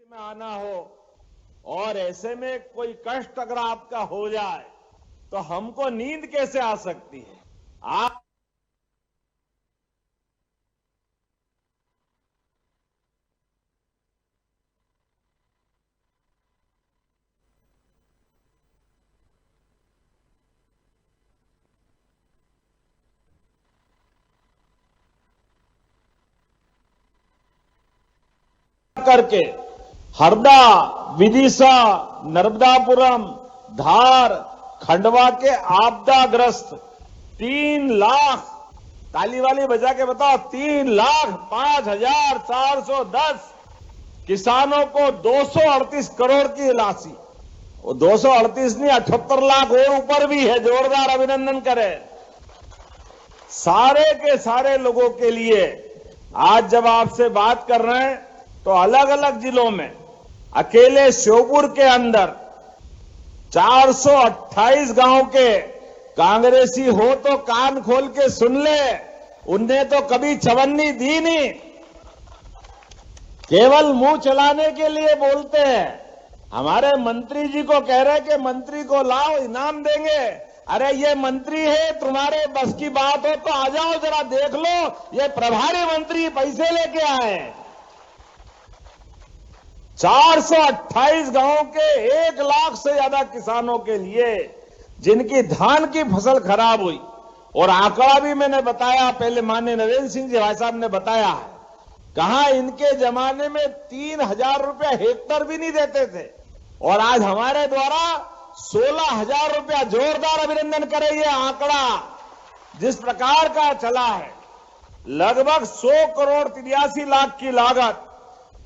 में आना हो और ऐसे में कोई कष्ट अगर आपका हो जाए तो हमको नींद कैसे आ सकती है। आप करके हरदा, विदिशा, नर्मदापुरम, धार, खंडवा के आपदाग्रस्त 3 लाख, ताली वाली बजा के बताओ, 3,05,410 किसानों को 238 करोड़ की राशि, वो 238 नहीं 78 लाख और ऊपर भी है, जोरदार अभिनंदन करें सारे के सारे लोगों के लिए। आज जब आपसे बात कर रहे हैं तो अलग अलग जिलों में अकेले श्योपुर के अंदर 428 गांव के कांग्रेसी हो तो कान खोल के सुन ले, उनने तो कभी चवन्नी दी नहीं, केवल मुंह चलाने के लिए बोलते हैं। हमारे मंत्री जी को कह रहे कि मंत्री को लाओ इनाम देंगे। अरे ये मंत्री है, तुम्हारे बस की बात हो तो आ जाओ जरा देख लो, ये प्रभारी मंत्री पैसे लेके आए। 428 गांव के 1 लाख से ज्यादा किसानों के लिए जिनकी धान की फसल खराब हुई, और आंकड़ा भी मैंने बताया पहले, माननीय नरेंद्र सिंह जी भाई साहब ने बताया है, कहा इनके जमाने में 3,000 रुपया हेक्टर भी नहीं देते थे और आज हमारे द्वारा 16,000 रुपया। जोरदार अभिनंदन करें ये आंकड़ा जिस प्रकार का चला है। लगभग 100 करोड़ 83 लाख की लागत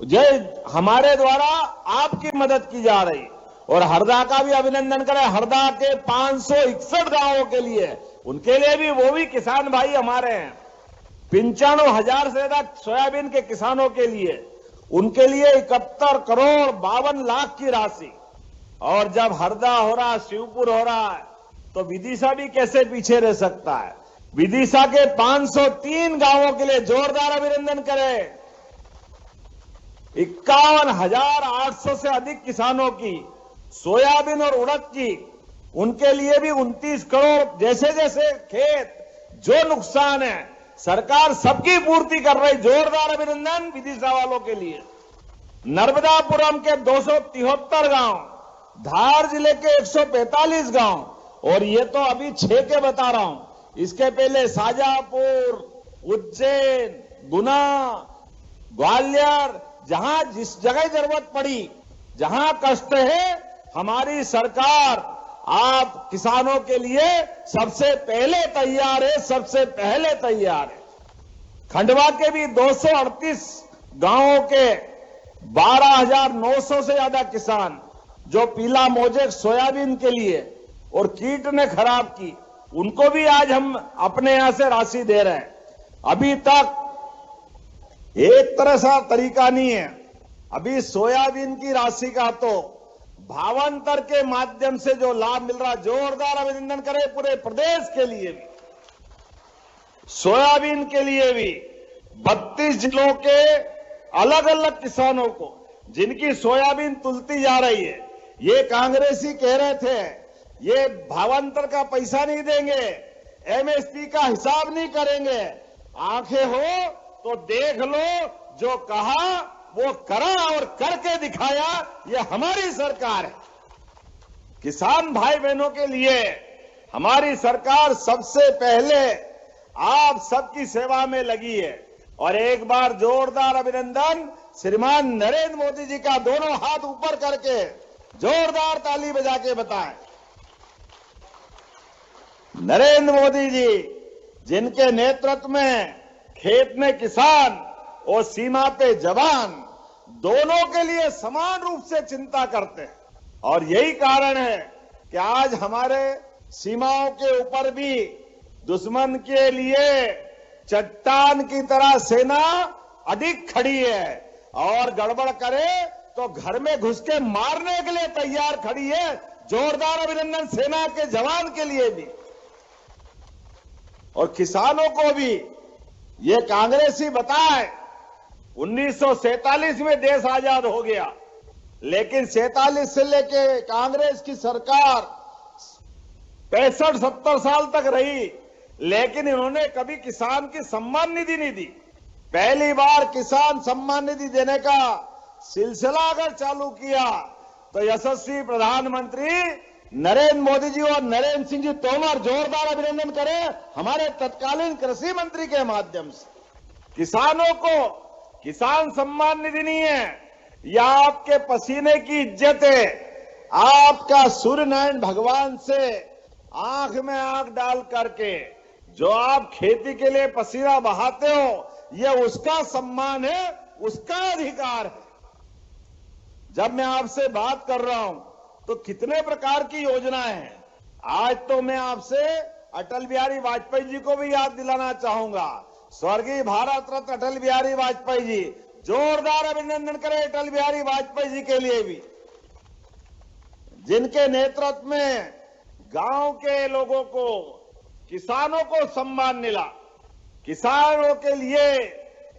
जय हमारे द्वारा आपकी मदद की जा रही। और हरदा का भी अभिनंदन करें, हरदा के 561 गांवों के लिए, उनके लिए भी, वो भी किसान भाई हमारे हैं। 95,000 से ज्यादा सोयाबीन के किसानों के लिए, उनके लिए 71 करोड़ 52 लाख की राशि। और जब हरदा हो रहा, शिवपुर हो रहा है, तो विदिशा भी कैसे पीछे रह सकता है। विदिशा के 503 गांवों के लिए जोरदार अभिनंदन करें। 51,800 से अधिक किसानों की सोयाबीन और उड़द की, उनके लिए भी 29 करोड़। जैसे जैसे खेत जो नुकसान है सरकार सबकी पूर्ति कर रही। जोरदार अभिनंदन विदिशा वालों के लिए। नर्मदापुरम के 273 गांव, धार जिले के 145 गांव, और ये तो अभी 6 के बता रहा हूं, इसके पहले शाजापुर, उज्जैन, गुना, ग्वालियर, जहां जिस जगह जरूरत पड़ी, जहां कष्ट है, हमारी सरकार आप किसानों के लिए सबसे पहले तैयार है, सबसे पहले तैयार है। खंडवा के भी 238 गांवों के 12,900 से ज्यादा किसान जो पीला मोजेक सोयाबीन के लिए और कीट ने खराब की, उनको भी आज हम अपने यहां से राशि दे रहे हैं। अभी तक एक तरह सा तरीका नहीं है। अभी सोयाबीन की राशि का तो भावांतर के माध्यम से जो लाभ मिल रहा, जोरदार अभिनंदन करें पूरे प्रदेश के लिए भी, सोयाबीन के लिए भी। 32 जिलों के अलग अलग किसानों को जिनकी सोयाबीन तुलती जा रही है, ये कांग्रेसी कह रहे थे ये भावांतर का पैसा नहीं देंगे, एमएसपी का हिसाब नहीं करेंगे। आंखें हो तो देख लो, जो कहा वो करा और करके दिखाया, ये हमारी सरकार है। किसान भाई बहनों के लिए हमारी सरकार सबसे पहले आप सबकी सेवा में लगी है। और एक बार जोरदार अभिनंदन श्रीमान नरेंद्र मोदी जी का, दोनों हाथ ऊपर करके जोरदार ताली बजा के बताएं। नरेंद्र मोदी जी जिनके नेतृत्व में खेत में किसान और सीमा पे जवान, दोनों के लिए समान रूप से चिंता करते हैं। और यही कारण है कि आज हमारे सीमाओं के ऊपर भी दुश्मन के लिए चट्टान की तरह सेना अधिक खड़ी है, और गड़बड़ करे तो घर में घुस के मारने के लिए तैयार खड़ी है। जोरदार अभिनंदन सेना के जवान के लिए भी। और किसानों को भी ये कांग्रेसी बताए 1947 में देश आजाद हो गया, लेकिन 47 से लेके कांग्रेस की सरकार 65-70 साल तक रही, लेकिन इन्होंने कभी किसान की सम्मान निधि नहीं दी। पहली बार किसान सम्मान निधि देने का सिलसिला अगर चालू किया तो यशस्वी प्रधानमंत्री नरेंद्र मोदी जी और नरेंद्र सिंह जी तोमर जोरदार अभिनंदन करें हमारे तत्कालीन कृषि मंत्री के माध्यम से। किसानों को किसान सम्मान निधि नहीं है, यह आपके पसीने की इज्जत है। आपका सूर्य नारायण भगवान से आंख में आंख डाल करके जो आप खेती के लिए पसीना बहाते हो, यह उसका सम्मान है, उसका अधिकार है। जब मैं आपसे बात कर रहा हूं तो कितने प्रकार की योजनाएं हैं। आज तो मैं आपसे अटल बिहारी वाजपेयी जी को भी याद दिलाना चाहूंगा। स्वर्गीय भारत रत्न अटल बिहारी वाजपेयी जी, जोरदार अभिनंदन करें अटल बिहारी वाजपेयी जी के लिए भी, जिनके नेतृत्व में गांव के लोगों को, किसानों को सम्मान मिला। किसानों के लिए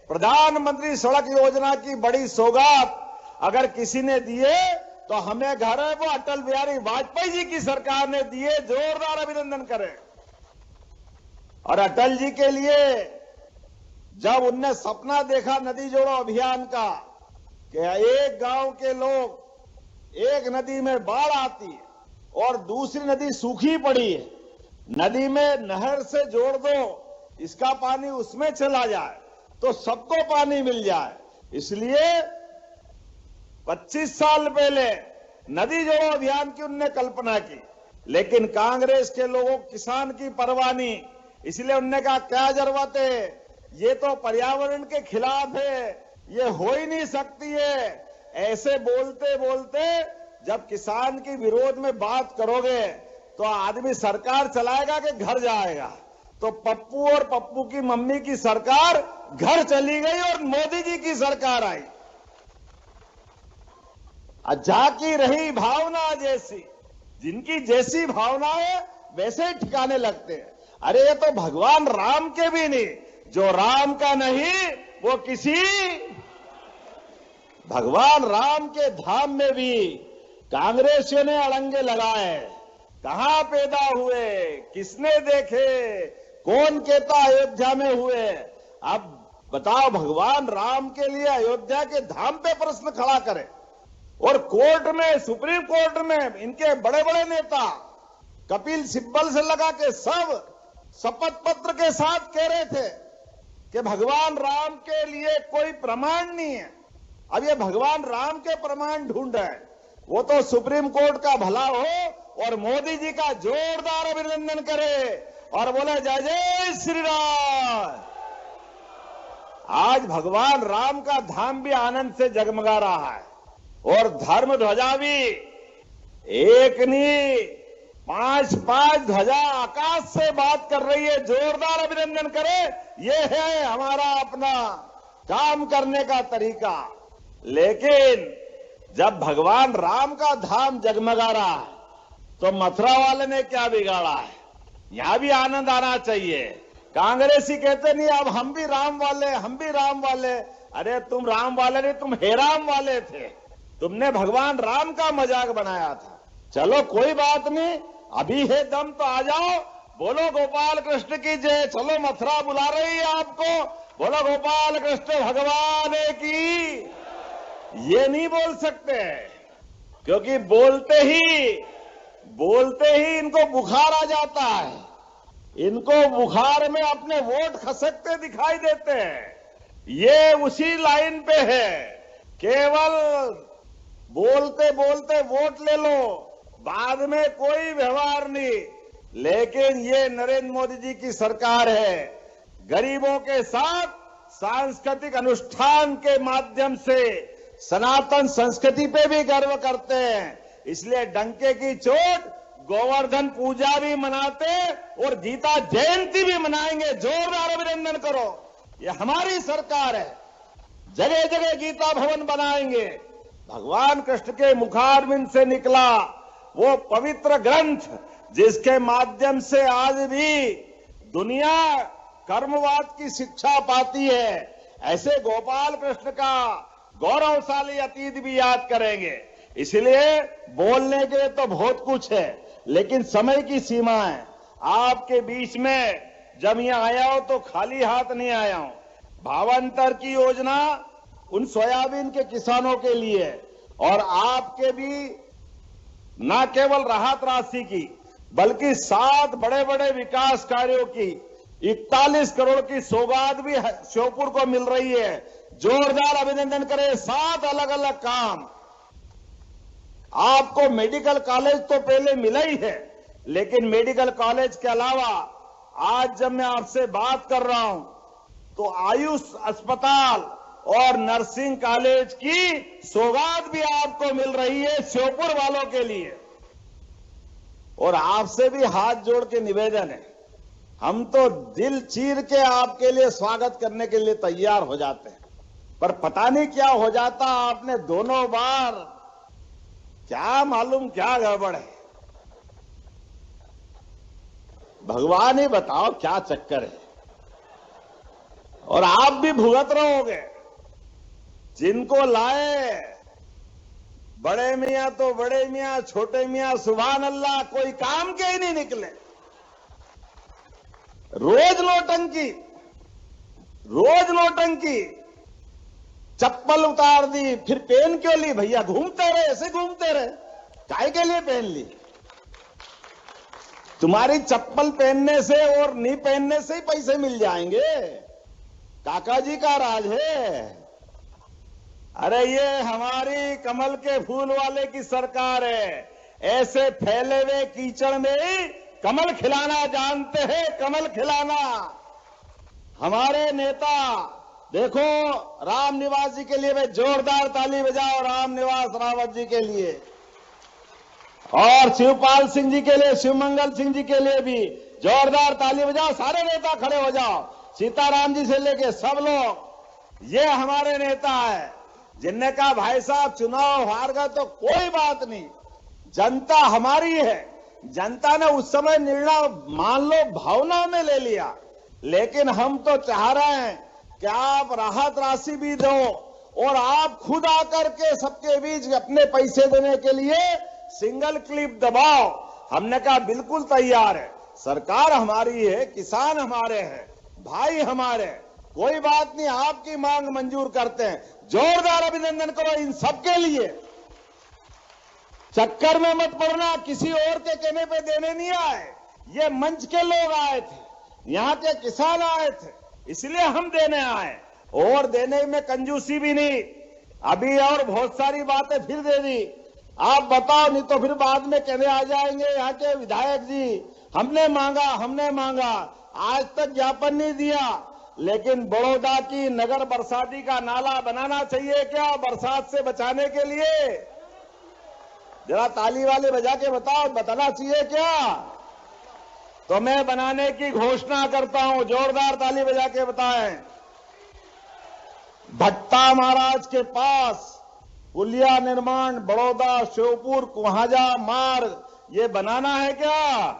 प्रधानमंत्री सड़क योजना की बड़ी सौगात अगर किसी ने दिए तो हमें घर है वो अटल बिहारी वाजपेयी जी की सरकार ने दिए। जोरदार अभिनंदन करें। और अटल जी के लिए जब उनने सपना देखा नदी जोड़ो अभियान का कि एक गांव के लोग, एक नदी में बाढ़ आती है और दूसरी नदी सूखी पड़ी है, नदी में नहर से जोड़ दो, इसका पानी उसमें चला जाए तो सबको पानी मिल जाए। इसलिए 25 साल पहले नदी जोड़ो अभियान की उनने कल्पना की, लेकिन कांग्रेस के लोगों किसान की परवाह नहीं। इसलिए उनने कहा क्या जरूरत है, ये तो पर्यावरण के खिलाफ है, ये हो ही नहीं सकती है। ऐसे बोलते बोलते जब किसान के विरोध में बात करोगे तो आदमी सरकार चलाएगा कि घर जाएगा। तो पप्पू और पप्पू की मम्मी की सरकार घर चली गई और मोदी जी की सरकार आई। झांकी रही भावना जैसी, जिनकी जैसी भावना है वैसे ही ठिकाने लगते हैं। अरे ये तो भगवान राम के भी नहीं, जो राम का नहीं वो किसी। भगवान राम के धाम में भी कांग्रेसियों ने अड़ंगे लगाए। कहां पैदा हुए, किसने देखे, कौन कहता अयोध्या में हुए। अब बताओ, भगवान राम के लिए अयोध्या के धाम पे प्रश्न खड़ा करें। और कोर्ट में, सुप्रीम कोर्ट में इनके बड़े बड़े नेता कपिल सिब्बल से लगा के सब शपथ पत्र के साथ कह रहे थे कि भगवान राम के लिए कोई प्रमाण नहीं है। अब ये भगवान राम के प्रमाण ढूंढ रहे हैं। वो तो सुप्रीम कोर्ट का भला हो और मोदी जी का जोरदार अभिनंदन करे और बोले जय जय श्री राम। आज भगवान राम का धाम भी आनंद से जगमगा रहा है और धर्म ध्वजा भी एक नहीं 5-5 ध्वजा आकाश से बात कर रही है। जोरदार अभिनंदन करें। ये है हमारा अपना काम करने का तरीका। लेकिन जब भगवान राम का धाम जगमगा रहा है तो मथुरा वाले ने क्या बिगाड़ा है। यहां भी आनंद आना चाहिए। कांग्रेसी कहते नहीं अब हम भी राम वाले, हम भी राम वाले। अरे तुम राम वाले नहीं, तुम हेराम वाले थे। तुमने भगवान राम का मजाक बनाया था। चलो कोई बात नहीं, अभी है दम तो आ जाओ, बोलो गोपाल कृष्ण की जय। चलो मथुरा बुला रही है आपको, बोलो गोपाल कृष्ण भगवान की। ये नहीं बोल सकते क्योंकि बोलते ही इनको बुखार आ जाता है। इनको बुखार में अपने वोट खसकते दिखाई देते हैं। ये उसी लाइन पे है, केवल बोलते बोलते वोट ले लो, बाद में कोई व्यवहार नहीं। लेकिन ये नरेंद्र मोदी जी की सरकार है, गरीबों के साथ सांस्कृतिक अनुष्ठान के माध्यम से सनातन संस्कृति पे भी गर्व करते हैं। इसलिए डंके की चोट गोवर्धन पूजा भी मनाते और गीता जयंती भी मनाएंगे। जोरदार अभिनंदन करो, ये हमारी सरकार है। जगह जगह गीता भवन बनाएंगे। भगवान कृष्ण के मुखारविंद से निकला वो पवित्र ग्रंथ जिसके माध्यम से आज भी दुनिया कर्मवाद की शिक्षा पाती है, ऐसे गोपाल कृष्ण का गौरवशाली अतीत भी याद करेंगे। इसलिए बोलने के लिए तो बहुत कुछ है, लेकिन समय की सीमा है। आपके बीच में जब यहां आया हो तो खाली हाथ नहीं आया हूं। भावांतर की योजना उन सोयाबीन के किसानों के लिए है, और आपके भी न केवल राहत राशि की बल्कि 7 बड़े बड़े विकास कार्यों की 41 करोड़ की सौगात भी श्योपुर को मिल रही है। जोरदार अभिनंदन करें। 7 अलग अलग काम। आपको मेडिकल कॉलेज तो पहले मिला ही है, लेकिन मेडिकल कॉलेज के अलावा आज जब मैं आपसे बात कर रहा हूं तो आयुष अस्पताल और नर्सिंग कॉलेज की सौगात भी आपको मिल रही है श्योपुर वालों के लिए। और आपसे भी हाथ जोड़ के निवेदन है, हम तो दिल चीर के आपके लिए स्वागत करने के लिए तैयार हो जाते हैं, पर पता नहीं क्या हो जाता। आपने दोनों बार, क्या मालूम क्या गड़बड़ है, भगवान ही बताओ क्या चक्कर है। और आप भी भुगत रहोगे। जिनको लाए बड़े मियां तो बड़े मियां, छोटे मियां सुभान अल्लाह, कोई काम के ही नहीं निकले। रोज नौटंकी, चप्पल उतार दी, फिर पहन क्यों ली भैया? घूमते रहे, ऐसे घूमते रहे, काय के लिए पहन ली? तुम्हारी चप्पल पहनने से और नहीं पहनने से ही पैसे मिल जाएंगे। काका जी का राज है। अरे ये हमारी कमल के फूल वाले की सरकार है। ऐसे फैले हुए कीचड़ में ही कमल खिलाना जानते हैं, कमल खिलाना। हमारे नेता देखो, राम निवास जी के लिए वे जोरदार ताली बजाओ, राम निवास रावत जी के लिए, और शिवपाल सिंह जी के लिए, शिवमंगल सिंह जी के लिए भी जोरदार ताली बजाओ। सारे नेता खड़े हो जाओ, सीताराम जी से लेके सब लोग। ये हमारे नेता है जिनने कहा भाई साहब चुनाव हार गए तो कोई बात नहीं, जनता हमारी है। जनता ने उस समय निर्णय मान लो भावना में ले लिया, लेकिन हम तो चाह रहे हैं कि आप राहत राशि भी दो और आप खुद आकर के सबके बीच अपने पैसे देने के लिए सिंगल क्लिप दबाओ। हमने कहा बिल्कुल तैयार है। सरकार हमारी है, किसान हमारे हैं, भाई हमारे, कोई बात नहीं, आपकी मांग मंजूर करते हैं। जोरदार अभिनंदन करो इन सबके लिए। चक्कर में मत पड़ना, किसी और के कहने पे देने नहीं आए। ये मंच के लोग आए थे, यहां के किसान आए थे, इसलिए हम देने आए। और देने में कंजूसी भी नहीं। अभी और बहुत सारी बातें फिर दे दी। आप बताओ, नहीं तो फिर बाद में कहने आ जाएंगे यहाँ के विधायक जी हमने मांगा। आज तक ज्ञापन नहीं दिया, लेकिन बड़ौदा की नगर बरसाती का नाला बनाना चाहिए क्या बरसात से बचाने के लिए? जरा ताली वाले बजा के बताओ, बताना चाहिए क्या? तो मैं बनाने की घोषणा करता हूं, जोरदार ताली बजा के बताएं। भट्टा महाराज के पास पुलिया निर्माण बड़ौदा श्योपुर कुहाजा मार्ग, ये बनाना है क्या?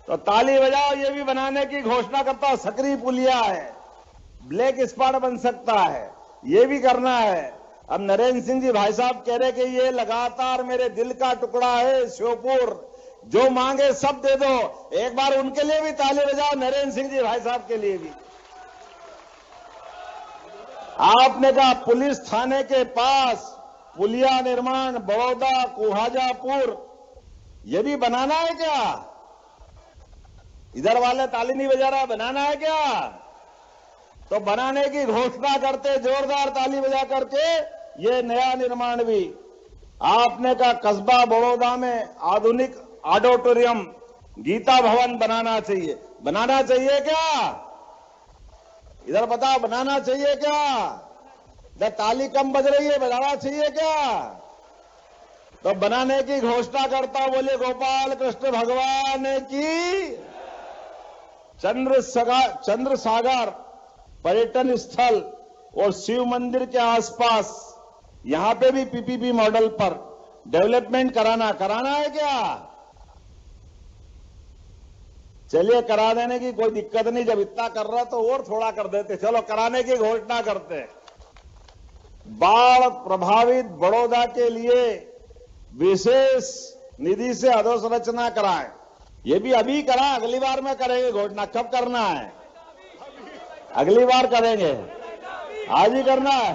तो ताली बजाओ, ये भी बनाने की घोषणा करता हूं। सकरी पुलिया है, ब्लैक स्पॉट बन सकता है, ये भी करना है। अब नरेंद्र सिंह जी भाई साहब कह रहे कि ये लगातार मेरे दिल का टुकड़ा है श्योपुर, जो मांगे सब दे दो। एक बार उनके लिए भी ताली बजाओ, नरेंद्र सिंह जी भाई साहब के लिए भी। आपने कहा पुलिस थाने के पास पुलिया निर्माण बड़ौदा कुहाजापुर, ये भी बनाना है क्या? इधर वाले ताली नहीं बजा रहा, बनाना है क्या? तो बनाने की घोषणा करते, जोरदार ताली बजा करके ये नया निर्माण भी। आपने कहा कस्बा बड़ौदा में आधुनिक ऑडिटोरियम गीता भवन बनाना चाहिए क्या? इधर बताओ, बनाना चाहिए क्या? इधर ताली कम बज रही है, बनाना चाहिए क्या? तो बनाने की घोषणा करता हूं। बोले गोपाल कृष्ण भगवान की। चंद्र सागर पर्यटन स्थल और शिव मंदिर के आसपास यहां पे भी पीपीपी मॉडल पर डेवलपमेंट कराना है क्या? चलिए करा देने की कोई दिक्कत नहीं, जब इतना कर रहा तो और थोड़ा कर देते। चलो कराने की घोषणा करते हैं। बाढ़ प्रभावित बड़ौदा के लिए विशेष निधि से अधोसंरचना कराएं। ये भी अभी करा, अगली बार में करेंगे घोषणा। कब करना है? अगली बार करेंगे, आज ही करना है।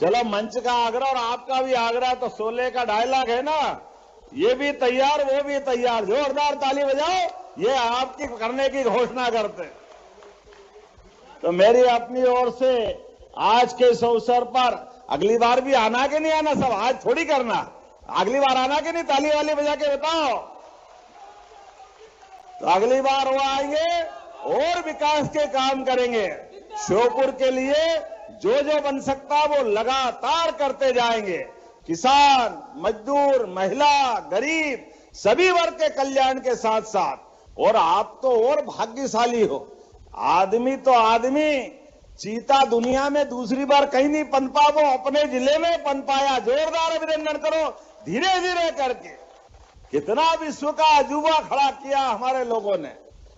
चलो, मंच का आग्रह और आपका भी आग्रह, तो 16 का डायलॉग है ना, ये भी तैयार, वो भी तैयार। जोरदार ताली बजाओ, ये आपकी करने की घोषणा करते। तो मेरी अपनी ओर से आज के इस अवसर पर, अगली बार भी आना कि नहीं आना? सब आज थोड़ी करना, अगली बार आना कि नहीं? ताली वाली बजा के बताओ। तो अगली बार वो आएंगे और विकास के काम करेंगे। श्योपुर के लिए जो जो बन सकता वो लगातार करते जाएंगे। किसान, मजदूर, महिला, गरीब, सभी वर्ग के कल्याण के साथ साथ। और आप तो और भाग्यशाली हो, आदमी तो आदमी, चीता दुनिया में दूसरी बार कहीं नहीं पनपा, वो अपने जिले में पनपाया। जोरदार अभिनंदन करो, धीरे धीरे करके। कितना विश्व का अजूबा खड़ा किया हमारे लोगों ने।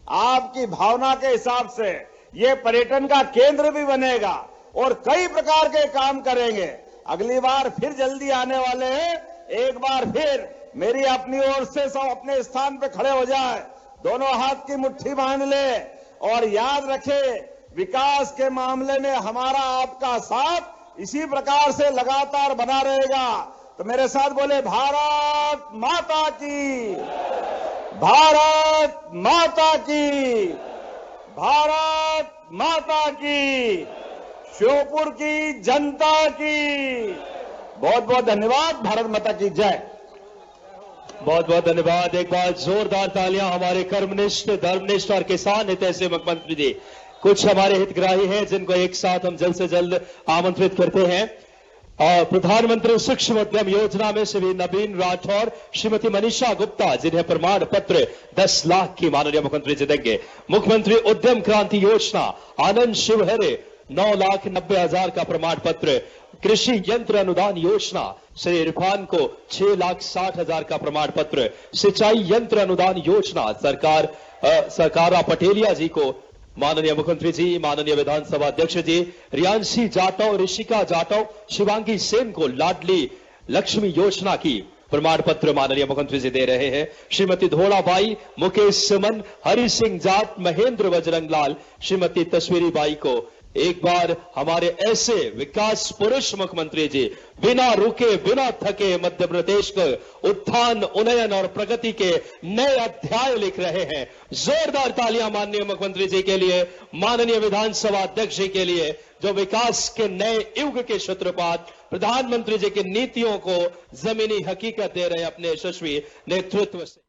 आपकी भावना के हिसाब से ये पर्यटन का केंद्र भी बनेगा और कई प्रकार के काम करेंगे। अगली बार फिर जल्दी आने वाले हैं। एक बार फिर मेरी अपनी ओर से सब अपने स्थान पे खड़े हो जाए, दोनों हाथ की मुट्ठी बांध ले और याद रखे, विकास के मामले में हमारा आपका साथ इसी प्रकार से लगातार बना रहेगा। तो मेरे साथ बोले, भारत माता की, भारत माता की, भारत माता की, श्योपुर की जनता की। बहुत बहुत धन्यवाद। भारत माता की जय। बहुत बहुत धन्यवाद। एक बार जोरदार तालियां हमारे कर्मनिष्ठ, धर्मनिष्ठ और किसान हितैषी मुख्यमंत्री जी। कुछ हमारे हितग्राही हैं जिनको एक साथ हम जल्द से जल्द आमंत्रित करते हैं। और प्रधानमंत्री सूक्ष्म उद्यम योजना में श्री नवीन राठौर, श्रीमती मनीषा गुप्ता, जिन्हें प्रमाण पत्र 10 लाख की माननीय मुख्यमंत्री जी देंगे। मुख्यमंत्री उद्यम क्रांति योजना आनंद शिवहरे 9,90,000 का प्रमाण पत्र। कृषि यंत्र अनुदान योजना श्री इरफान को 6,60,000 का प्रमाण पत्र। सिंचाई यंत्र अनुदान योजना सरकार पटेलिया जी को माननीय मुख्यमंत्री जी, माननीय विधानसभा अध्यक्ष जी, रियांशी जाटव, ऋषिका जाटव, शिवांगी सेन को लाडली लक्ष्मी योजना की प्रमाण पत्र माननीय मुख्यमंत्री जी दे रहे हैं। श्रीमती धोड़ाबाई, मुकेश सुमन, हरि सिंह जाट, महेंद्र बजरंगलाल, श्रीमती तस्वीरी बाई को एक बार हमारे ऐसे विकास पुरुष मुख्यमंत्री जी बिना रुके, बिना थके मध्य प्रदेश को उत्थान, उन्नयन और प्रगति के नए अध्याय लिख रहे हैं। जोरदार तालियां माननीय मुख्यमंत्री जी के लिए, माननीय विधानसभा अध्यक्ष जी के लिए, जो विकास के नए युग के सूत्रपात, प्रधानमंत्री जी की नीतियों को जमीनी हकीकत दे रहे हैं अपने यशस्वी नेतृत्व से।